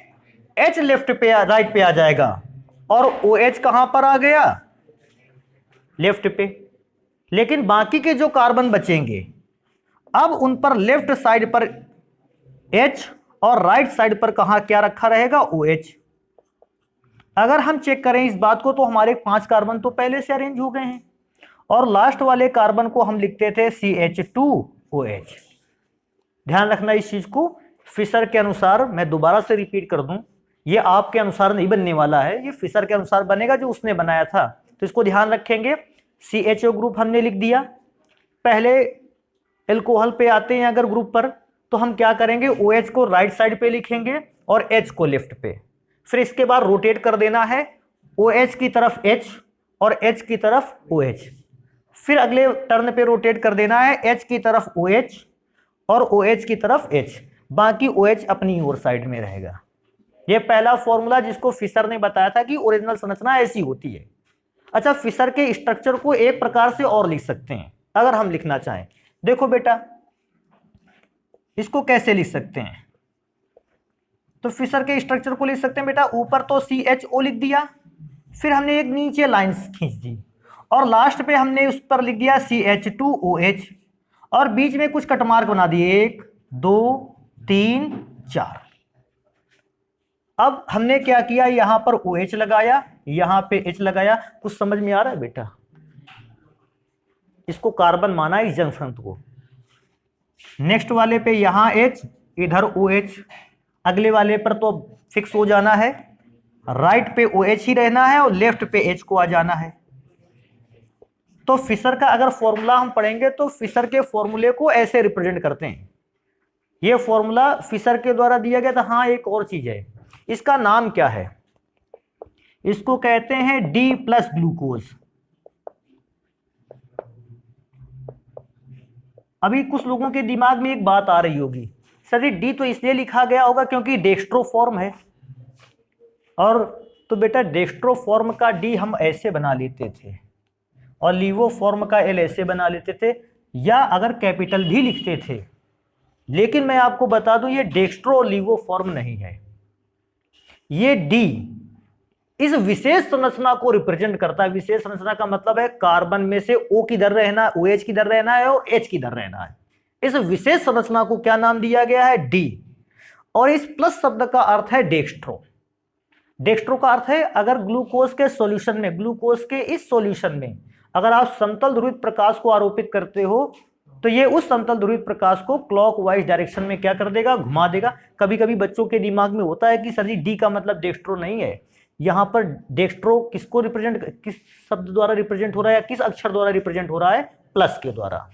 H लेफ्ट पे, राइट पे आ जाएगा, और OH कहां पर आ गया? लेफ्ट पे। लेकिन बाकी के जो कार्बन बचेंगे अब उन पर लेफ्ट साइड पर H और राइट साइड पर कहां क्या रखा रहेगा? OH। अगर हम चेक करें इस बात को तो हमारे 5 कार्बन तो पहले से अरेंज हो गए हैं, और लास्ट वाले कार्बन को हम लिखते थे CH2OH। ध्यान रखना इस चीज को। फिशर के अनुसार, मैं दोबारा से रिपीट कर दूं, ये आपके अनुसार नहीं बनने वाला है, ये फिशर के अनुसार बनेगा जो उसने बनाया था। तो इसको ध्यान रखेंगे। CHO ग्रुप हमने लिख दिया। पहले एल्कोहल पे आते हैं अगर ग्रुप पर, तो हम क्या करेंगे? OH को राइट साइड पे लिखेंगे और H को लेफ्ट पे। फिर इसके बाद रोटेट कर देना है, OH की तरफ H और H की तरफ OH। फिर अगले टर्न पे रोटेट कर देना है, H की तरफ OH और OH की तरफ H। बाकी OH अपनी ओर साइड में रहेगा। यह पहला फॉर्मूला जिसको फिशर ने बताया था कि ओरिजिनल संरचना ऐसी होती है। अच्छा, फिशर के स्ट्रक्चर को एक प्रकार से और लिख सकते हैं अगर हम लिखना चाहें। देखो बेटा, इसको कैसे लिख सकते हैं? तो फिशर के स्ट्रक्चर को लिख सकते हैं बेटा, ऊपर तो CHO लिख दिया, फिर हमने एक नीचे लाइन खींच दी और लास्ट पे हमने उस पर लिख दिया CH2OH और बीच में कुछ कटमार्क बना दिए, 1 2 3 4। अब हमने क्या किया? यहां पर OH लगाया, यहां पे H लगाया। कुछ समझ में आ रहा है बेटा? इसको कार्बन माना इस जंक्शन को। नेक्स्ट वाले पे यहां H, इधर OH, अगले वाले पर तो फिक्स हो जाना है, राइट पे OH ही रहना है और लेफ्ट पे H को आ जाना है। तो फिशर का अगर फॉर्मूला हम पढ़ेंगे तो फिशर के फॉर्मूले को ऐसे रिप्रेजेंट करते हैं। ये फॉर्मूला फिशर के द्वारा दिया गया था। हाँ, एक और चीज है, इसका नाम क्या है? इसको कहते हैं डी प्लस ग्लूकोज। अभी कुछ लोगों के दिमाग में एक बात आ रही होगी, सर जी डी तो इसलिए लिखा गया होगा क्योंकि डेक्स्ट्रो फॉर्म है, और तो बेटा डेक्स्ट्रो फॉर्म का डी हम ऐसे बना लेते थे और लीवो फॉर्म का एल ऐसे बना लेते थे, या अगर कैपिटल भी लिखते थे। लेकिन मैं आपको बता दूं ये डेक्स्ट्रो और लीवो फॉर्म नहीं है। ये डी इस विशेष संरचना को रिप्रेजेंट करता है। विशेष संरचना का मतलब है कार्बन में से O की दर रहना, OH की दर रहना है और H की दर रहना है। इस विशेष संरचना को क्या नाम दिया गया है? डी। और इस प्लस शब्द का अर्थ है डेक्स्ट्रो। डेक्स्ट्रो का अर्थ है अगर ग्लूकोज के सॉल्यूशन में, ग्लूकोज के इस सॉल्यूशन में अगर आप समतल ध्रुवित प्रकाश को आरोपित करते हो तो ये उस समतल ध्रुवित प्रकाश को क्लॉकवाइज डायरेक्शन में क्या कर देगा? घुमा देगा। कभी कभी बच्चों के दिमाग में होता है कि सर जी डी का मतलब डेक्स्ट्रो नहीं है। यहां पर डेक्स्ट्रो किसको रिप्रेजेंट, किस शब्द द्वारा रिप्रेजेंट हो रहा है, किस अक्षर द्वारा रिप्रेजेंट हो रहा है? प्लस के द्वारा।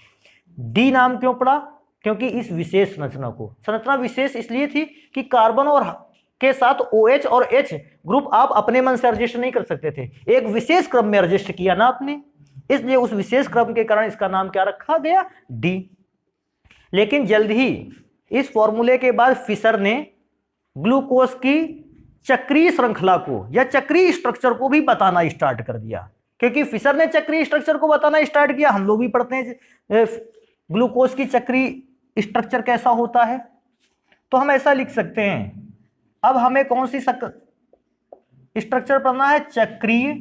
डी नाम क्यों पड़ा? क्योंकि इस विशेष संरचना को, संरचना विशेष इसलिए थी कि कार्बन और के साथ OH और H ग्रुप आप अपने मन से एडजस्ट नहीं कर सकते थे, एक विशेष क्रम में एडजस्ट किया ना आपने, इसलिए उस विशेष क्रम के कारण इसका नाम क्या रखा गया? डी। लेकिन जल्द ही इस फॉर्मूले के बाद फिशर ने ग्लूकोज की चक्रीय श्रृंखला को या चक्रीय स्ट्रक्चर को भी बताना स्टार्ट कर दिया। क्योंकि फिशर ने चक्रीय स्ट्रक्चर को बताना स्टार्ट किया, हम लोग भी पढ़ते हैं ग्लूकोज की चक्रीय स्ट्रक्चर कैसा होता है। तो हम ऐसा लिख सकते हैं, अब हमें कौन सी स्ट्रक्चर पढ़ना है? चक्रीय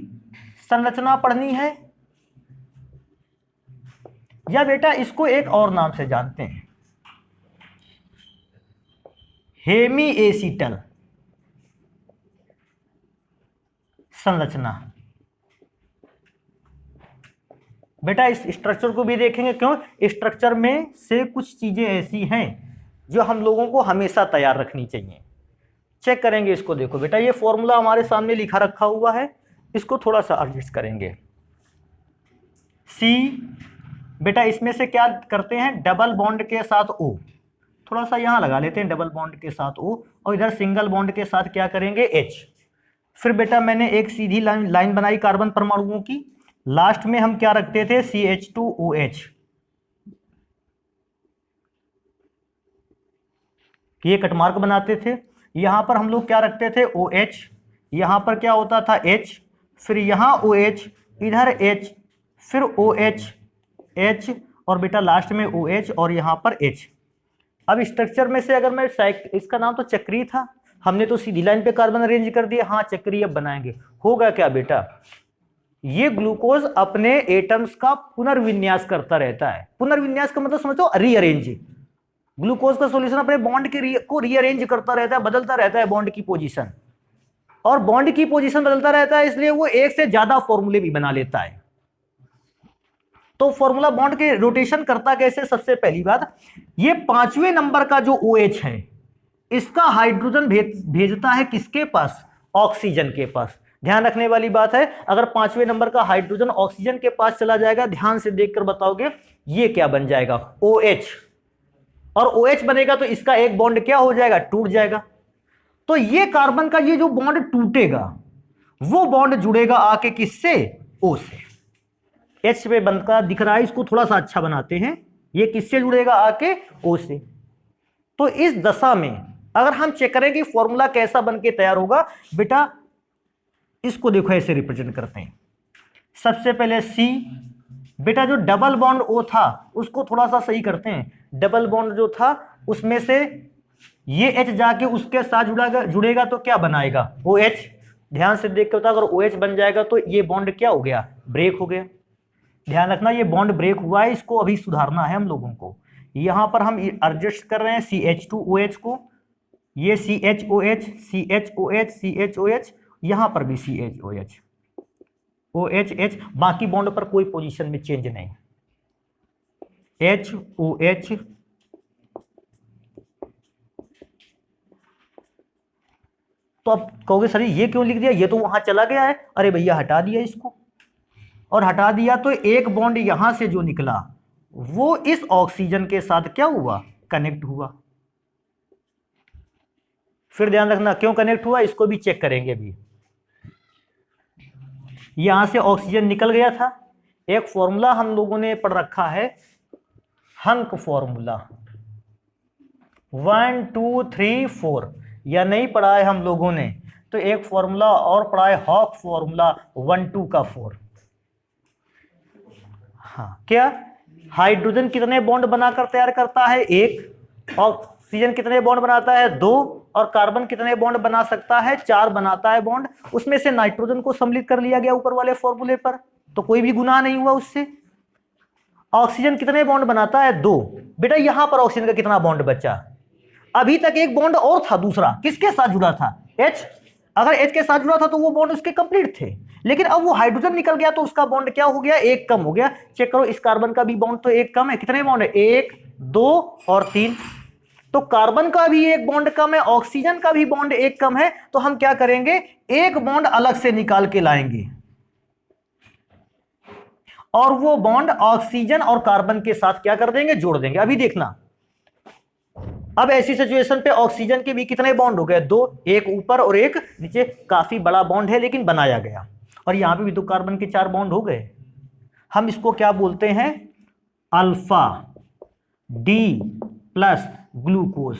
संरचना पढ़नी है, या बेटा इसको एक और नाम से जानते हैं, हेमी एसिटल संरचना। बेटा इस स्ट्रक्चर को भी देखेंगे, क्यों? स्ट्रक्चर में से कुछ चीजें ऐसी हैं जो हम लोगों को हमेशा तैयार रखनी चाहिए। चेक करेंगे इसको। देखो बेटा ये फॉर्मूला हमारे सामने लिखा रखा हुआ है, इसको थोड़ा सा एडजस्ट करेंगे। सी बेटा इसमें से क्या करते हैं? डबल बॉन्ड के साथ O, थोड़ा सा यहां लगा लेते हैं डबल बॉन्ड के साथ O, और इधर सिंगल बॉन्ड के साथ क्या करेंगे? H। फिर बेटा मैंने एक सीधी लाइन बनाई कार्बन परमाणुओं की, लास्ट में हम क्या रखते थे? CH2OH। ये कटमार्क बनाते थे। यहां पर हम लोग क्या रखते थे? OH। यहां पर क्या होता था? H। फिर यहां OH, इधर H, फिर OH, H, और बेटा लास्ट में OH और यहां पर H। अब स्ट्रक्चर में से अगर मैं इसका नाम तो चक्रीय था, हमने तो सीधी लाइन पे कार्बन अरेंज कर दिया। हाँ चक्रीय अब बनाएंगे। होगा क्या बेटा? ये ग्लूकोज अपने एटम्स का पुनर्विन्यास करता रहता है। पुनर्विन्यास का मतलब समझो रीअरेंज। ग्लूकोज का सॉल्यूशन अपने बॉन्ड को रीअरेंज करता रहता है, बदलता रहता है बॉन्ड की पोजीशन, और बॉन्ड की पोजीशन बदलता रहता है इसलिए वो एक से ज्यादा फॉर्मूले भी बना लेता है। तो फॉर्मूला बॉन्ड के रोटेशन करता कैसे? सबसे पहली बात, ये 5वें नंबर का जो OH है इसका हाइड्रोजन भेजता है किसके पास? ऑक्सीजन के पास। ध्यान रखने वाली बात है, अगर 5वें नंबर का हाइड्रोजन ऑक्सीजन के पास चला जाएगा, ध्यान से देखकर बताओगे ये क्या बन जाएगा? OH। और OH बनेगा तो इसका एक बॉन्ड क्या हो जाएगा? टूट जाएगा। तो ये कार्बन का ये जो बॉन्ड टूटेगा वो बॉन्ड जुड़ेगा आके किससे? O से। H पे बनता दिख रहा है, इसको थोड़ा सा अच्छा बनाते हैं। ये किससे जुड़ेगा? आके O से। तो इस दशा में अगर हम चेक करें कि फॉर्मूला कैसा बन के तैयार होगा, बेटा इसको देखो ऐसे रिप्रेजेंट करते हैं। सबसे पहले C, बेटा जो डबल बॉन्ड O था उसको थोड़ा सा सही करते हैं। डबल बॉन्ड जो था उसमें से ये H जाके उसके साथ जुड़ेगा तो क्या बनाएगा? OH। ध्यान से देख के बता, अगर OH बन जाएगा तो ये बॉन्ड क्या हो गया? ब्रेक हो गया। ध्यान रखना ये बॉन्ड ब्रेक हुआ है, इसको अभी सुधारना है हम लोगों को। यहां पर हम एडजस्ट कर रहे हैं CH2OH को, ये CHOH, CHOH, CHOH, यहां पर भी CHOH, OHH, बाकी बॉन्ड पर कोई पोजीशन में चेंज नहीं। HOH, तो अब कहोगे सर ये क्यों लिख दिया? ये तो वहां चला गया है। अरे भैया हटा दिया इसको। और हटा दिया तो एक बॉन्ड यहां से जो निकला वो इस ऑक्सीजन के साथ क्या हुआ, कनेक्ट हुआ। फिर ध्यान रखना क्यों कनेक्ट हुआ इसको भी चेक करेंगे अभी। यहां से ऑक्सीजन निकल गया था, एक फॉर्मूला हम लोगों ने पढ़ रखा है, हंक फॉर्मूला 1 2 3 4, या नहीं पढ़ा है हम लोगों ने तो एक फॉर्मूला और पढ़ा है हॉक फॉर्मूला 1 2 का 4। हाँ क्या, हाइड्रोजन कितने बॉन्ड बनाकर तैयार करता है, एक। ऑक्सीजन कितने बॉन्ड बनाता है, 2। और कार्बन कितने बॉन्ड बना सकता है, 4 बनाता है बॉन्ड। उसमें से नाइट्रोजन को सम्मिलित कर लिया गया ऊपर वाले फॉर्मूले पर, तो कोई भी गुनाह नहीं हुआ उससे। ऑक्सीजन कितने बॉन्ड बनाता है, 2। बेटा यहां पर ऑक्सीजन का कितना बॉन्ड बचा, अभी तक एक बॉन्ड और था दूसरा, किसके साथ जुड़ा था, H। अगर H के साथ जुड़ा था तो वो बॉन्ड उसके कंप्लीट थे, लेकिन अब वो हाइड्रोजन निकल गया तो उसका बॉन्ड क्या हो गया, एक कम हो गया। चेक करो इस कार्बन का भी बॉन्ड तो एक कम है, कितने बॉन्ड है, 1 2 और 3। तो कार्बन का भी एक बॉन्ड कम है, ऑक्सीजन का भी बॉन्ड एक कम है, तो हम क्या करेंगे, एक बॉन्ड अलग से निकाल के लाएंगे और वो बॉन्ड ऑक्सीजन और कार्बन के साथ क्या कर देंगे, जोड़ देंगे। अभी देखना, अब ऐसी सिचुएशन पे ऑक्सीजन के भी कितने बॉन्ड हो गए, 2, एक ऊपर और एक नीचे, काफी बड़ा बॉन्ड है लेकिन बनाया गया। और यहां पे भी तो कार्बन के 4 बॉन्ड हो गए। हम इसको क्या बोलते हैं, अल्फा डी प्लस ग्लूकोज।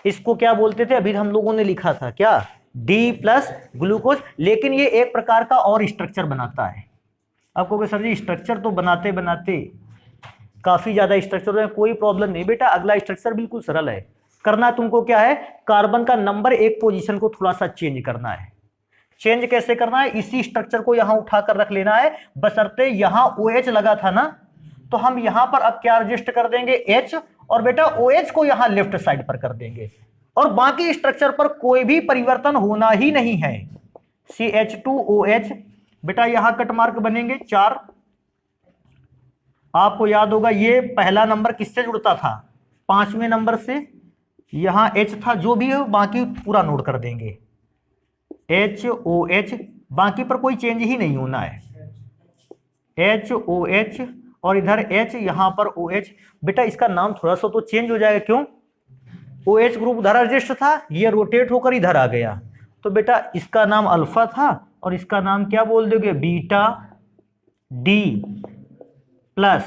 इसको क्या बोलते थे, अभी हम लोगों ने लिखा था क्या, डी प्लस ग्लूकोज। लेकिन ये एक प्रकार का और स्ट्रक्चर बनाता है। आपको सर जी स्ट्रक्चर तो बनाते बनाते काफी ज्यादा स्ट्रक्चर है, कोई प्रॉब्लम नहीं बेटा, अगला स्ट्रक्चर बिल्कुल सरल है। करना तुमको क्या है, कार्बन का नंबर 1 पोजीशन को थोड़ा सा चेंज करना है। चेंज कैसे करना है, इसी स्ट्रक्चर को यहां उठाकर रख लेना है, बशर्ते यहां OH लगा था ना, तो हम यहां पर अब क्या एडजस्ट कर देंगे, H, और बेटा OH को यहां लेफ्ट साइड पर कर देंगे, और बाकी स्ट्रक्चर पर कोई भी परिवर्तन होना ही नहीं है। CH2OH, बेटा यहां कट मार्क बनेंगे 4। आपको याद होगा ये पहला नंबर किससे जुड़ता था, 5वें नंबर से, यहां H था, जो भी है बाकी पूरा नोट कर देंगे, HOH, बाकी पर कोई चेंज ही नहीं होना है, HOH, और इधर H, यहां पर OH। बेटा इसका नाम थोड़ा सा तो चेंज हो जाएगा, क्यों, OH ग्रुप उधर एडजस्ट था, ये रोटेट होकर इधर आ गया, तो बेटा इसका नाम अल्फा था और इसका नाम क्या बोल दोगे, बीटा डी प्लस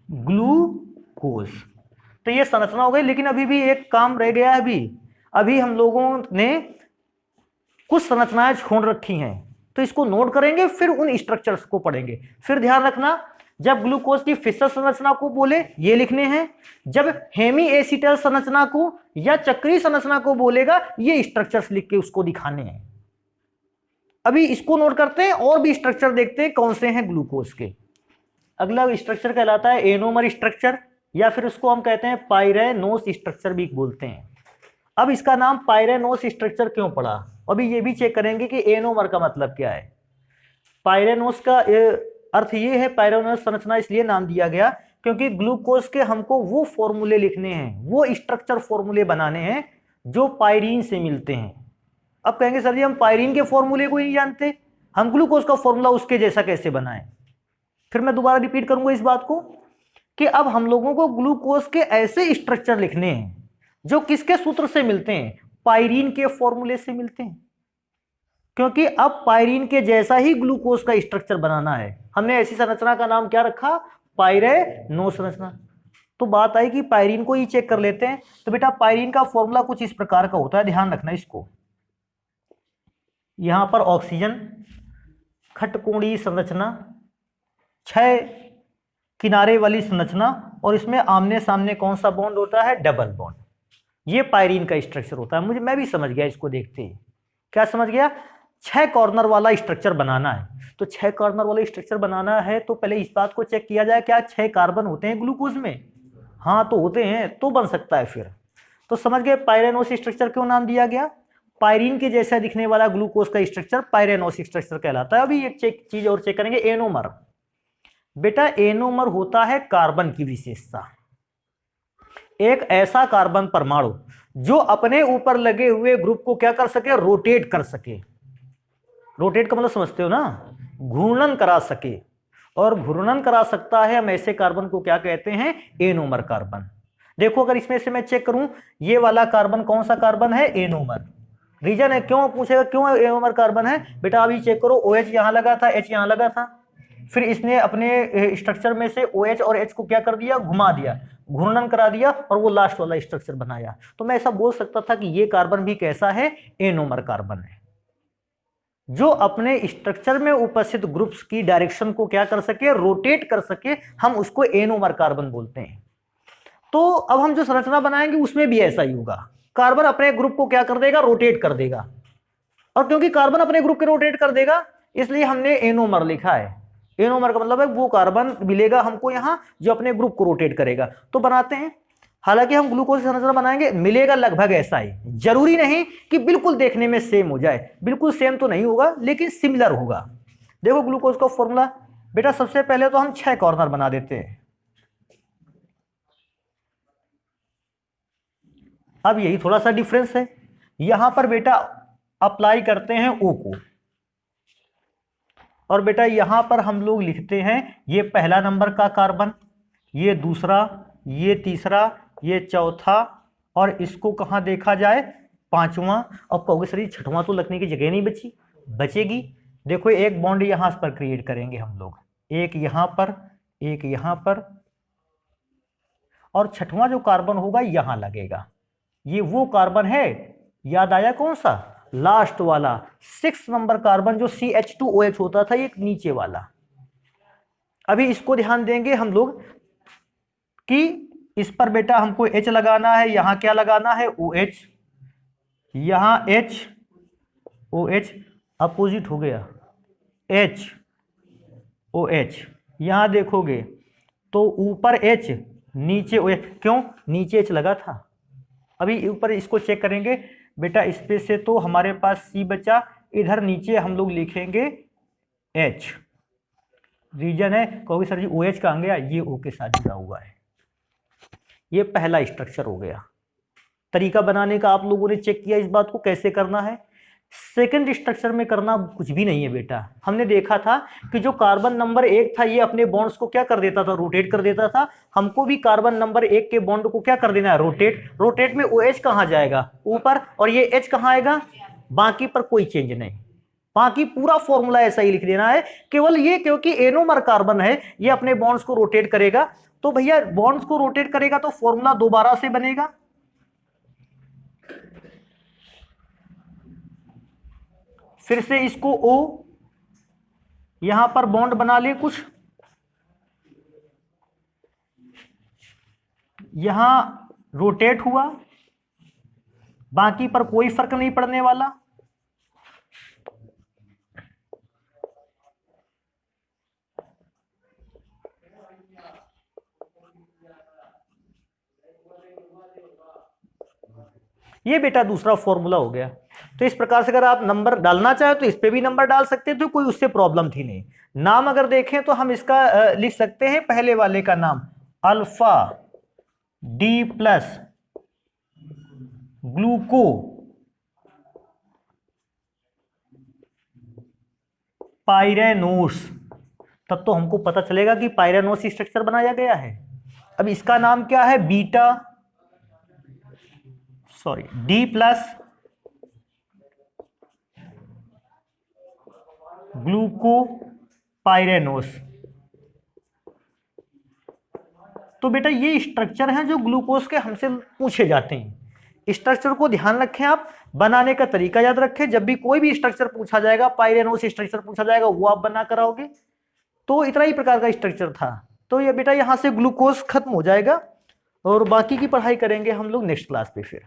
ग्लूकोज। तो ये संरचना हो गई, लेकिन अभी भी एक काम रह गया है। अभी हम लोगों ने कुछ संरचनाएं छोड़ रखी हैं, तो इसको नोट करेंगे, फिर उन स्ट्रक्चर्स को पढ़ेंगे। फिर ध्यान रखना, जब ग्लूकोज की फिशर संरचना को बोले ये लिखने हैं, जब हेमी एसिटल संरचना को या चक्रीय संरचना को बोलेगा ये स्ट्रक्चर्स लिख के उसको दिखाने हैं। अभी इसको नोट करते हैं और भी स्ट्रक्चर देखते हैं कौन से हैं ग्लूकोज के। अगला स्ट्रक्चर कहलाता है एनोमर स्ट्रक्चर, या फिर उसको हम कहते हैं पाइरेनोस स्ट्रक्चर भी बोलते हैं। अब इसका नाम पाइरेनोस स्ट्रक्चर क्यों पड़ा, अभी ये भी चेक करेंगे कि एनोमर का मतलब क्या है। पाइरेनोस का अर्थ ये है, पाइरेनोस संरचना इसलिए नाम दिया गया क्योंकि ग्लूकोज के हमको वो फॉर्मूले लिखने हैं, वो स्ट्रक्चर फॉर्मूले बनाने हैं जो पायरीन से मिलते हैं। अब कहेंगे सर जी हम पायरीन के फॉर्मूले को ही नहीं जानते, हम ग्लूकोज का फॉर्मूला उसके जैसा कैसे बनाएं। फिर मैं दोबारा रिपीट करूंगा इस बात को कि अब हम लोगों को ग्लूकोज के ऐसे स्ट्रक्चर लिखने हैं जो किसके सूत्र से मिलते हैं, पायरीन के फॉर्मूले से मिलते हैं, क्योंकि अब पायरीन के जैसा ही ग्लूकोज का स्ट्रक्चर बनाना है। हमने ऐसी संरचना का नाम क्या रखा, पाइरेनोस संरचना। तो बात आई कि पायरीन को ही चेक कर लेते हैं। तो बेटा पायरीन का फॉर्मूला कुछ इस प्रकार का होता है, ध्यान रखना इसको। यहां पर ऑक्सीजन, खटकोणीय संरचना, 6 किनारे वाली संरचना, और इसमें आमने सामने कौन सा बॉन्ड होता है, डबल बॉन्ड। ये पायरीन का स्ट्रक्चर होता है। मैं भी समझ गया इसको देखते ही, क्या समझ गया, 6 कॉर्नर वाला स्ट्रक्चर बनाना है। तो 6 कॉर्नर वाला स्ट्रक्चर बनाना है तो पहले इस बात को चेक किया जाए, क्या 6 कार्बन होते हैं ग्लूकोज में, हाँ तो होते हैं, तो बन सकता है। फिर तो समझ गए पाइरेनोस स्ट्रक्चर क्यों नाम दिया गया, पायरीन के जैसा दिखने वाला ग्लूकोज का स्ट्रक्चर पाइरेनोस स्ट्रक्चर कहलाता है। अभी एक चीज और चेक करेंगे, एनोमर। बेटा एनोमर होता है कार्बन की विशेषता, एक ऐसा कार्बन परमाणु जो अपने ऊपर लगे हुए ग्रुप को क्या कर सके, रोटेट कर सके। रोटेट का मतलब समझते हो ना, घूर्णन करा सके, और घूर्णन करा सकता है, हम ऐसे कार्बन को क्या कहते हैं, एनोमर कार्बन। देखो अगर इसमें से मैं चेक करूं, ये वाला कार्बन कौन सा कार्बन है, एनोमर। रीजन है, क्यों पूछेगा क्यों एनोमर कार्बन है, बेटा अभी चेक करो, OH यहां लगा था, H यहां लगा था, फिर इसने अपने स्ट्रक्चर में से OH और H को क्या कर दिया, घुमा दिया, घूर्णन करा दिया, और वो लास्ट वाला स्ट्रक्चर बनाया। तो मैं ऐसा बोल सकता था कि ये कार्बन भी कैसा है, एनोमर कार्बन है, जो अपने स्ट्रक्चर में उपस्थित ग्रुप्स की डायरेक्शन को क्या कर सके, रोटेट कर सके, हम उसको एनोमर कार्बन बोलते हैं। तो अब हम जो संरचना बनाएंगे उसमें भी ऐसा ही होगा, कार्बन अपने ग्रुप को क्या कर देगा, रोटेट कर देगा, और क्योंकि कार्बन अपने ग्रुप के रोटेट कर देगा इसलिए हमने एनोमर लिखा है। एनोमर का मतलब है वो कार्बन मिलेगा हमको यहां जो अपने ग्रुप को रोटेट करेगा। तो बनाते हैं, हालांकि हम ग्लूकोज संरचना बनाएंगे, मिलेगा लगभग ऐसा ही, जरूरी नहीं कि बिल्कुल देखने में सेम हो जाए, बिल्कुल सेम तो नहीं होगा लेकिन सिमिलर होगा। देखो ग्लूकोज का फॉर्मूला, बेटा सबसे पहले तो हम 6 कॉर्नर बना देते हैं। अब यही थोड़ा सा डिफरेंस है, यहां पर बेटा अप्लाई करते हैं O को, और बेटा यहां पर हम लोग लिखते हैं ये पहला नंबर का कार्बन, ये दूसरा, ये तीसरा, ये चौथा, और इसको कहां देखा जाए, 5वां। अब कहोगे सर छठवां तो लगने की जगह नहीं बची, बचेगी। देखो एक बॉन्ड यहां पर क्रिएट करेंगे हम लोग, एक यहां पर, एक यहां पर, और छठवां जो कार्बन होगा यहां लगेगा। ये वो कार्बन है, याद आया कौन सा, लास्ट वाला 6 नंबर कार्बन जो CH2OH होता था, ये नीचे वाला। अभी इसको ध्यान देंगे हम लोग कि इस पर बेटा हमको H लगाना है, यहां क्या लगाना है, OH, यहां H, OH, अपोजिट हो गया H, OH, यहां देखोगे तो ऊपर H नीचे OH, क्यों, नीचे H लगा था। अभी ऊपर इसको चेक करेंगे बेटा, इस पे से तो हमारे पास C बचा, इधर नीचे हम लोग लिखेंगे H। रीजन है, कहोगे सर जी OH कहां गया, ये O के साथ जुड़ा हुआ है। ये पहला स्ट्रक्चर हो गया। तरीका बनाने का आप लोगों ने चेक किया इस बात को कैसे करना है। सेकंड स्ट्रक्चर में करना कुछ भी नहीं है बेटा, हमने देखा था कि जो कार्बन नंबर 1 था ये अपने बॉन्ड्स को क्या कर देता था, रोटेट कर देता था। हमको भी कार्बन नंबर 1 के बॉन्ड को क्या कर देना है, रोटेट। रोटेट में OH कहां जाएगा, ऊपर, और ये H कहां आएगा, बाकी पर कोई चेंज नहीं, बाकी पूरा फॉर्मूला ऐसा ही लिख देना है। केवल ये क्योंकि एनोमर कार्बन है ये अपने बॉन्ड्स को रोटेट करेगा, तो भैया बॉन्ड्स को रोटेट करेगा तो फॉर्मूला दोबारा से बनेगा। फिर से इसको O, यहां पर बॉन्ड बना ले कुछ, यहां रोटेट हुआ, बाकी पर कोई फर्क नहीं पड़ने वाला। ये बेटा दूसरा फॉर्मूला हो गया। तो इस प्रकार से अगर आप नंबर डालना चाहे तो इस पे भी नंबर डाल सकते हैं, तो कोई उससे प्रॉब्लम थी नहीं। नाम अगर देखें तो हम इसका लिख सकते हैं, पहले वाले का नाम अल्फा डी प्लस ग्लूको पाइरेनोस, तब तो हमको पता चलेगा कि पाइरेनोस स्ट्रक्चर बनाया गया है। अब इसका नाम क्या है, बीटा, सॉरी डी प्लस ग्लूको पाइरेनोस। तो बेटा ये स्ट्रक्चर हैं जो ग्लूकोज के हमसे पूछे जाते हैं। स्ट्रक्चर को ध्यान रखें, आप बनाने का तरीका याद रखें, जब भी कोई भी स्ट्रक्चर पूछा जाएगा, पाइरेनोस स्ट्रक्चर पूछा जाएगा, वो आप बना कराओगे। तो इतना ही प्रकार का स्ट्रक्चर था। तो ये बेटा यहां से ग्लूकोज खत्म हो जाएगा, और बाकी की पढ़ाई करेंगे हम लोग नेक्स्ट क्लास पे फिर।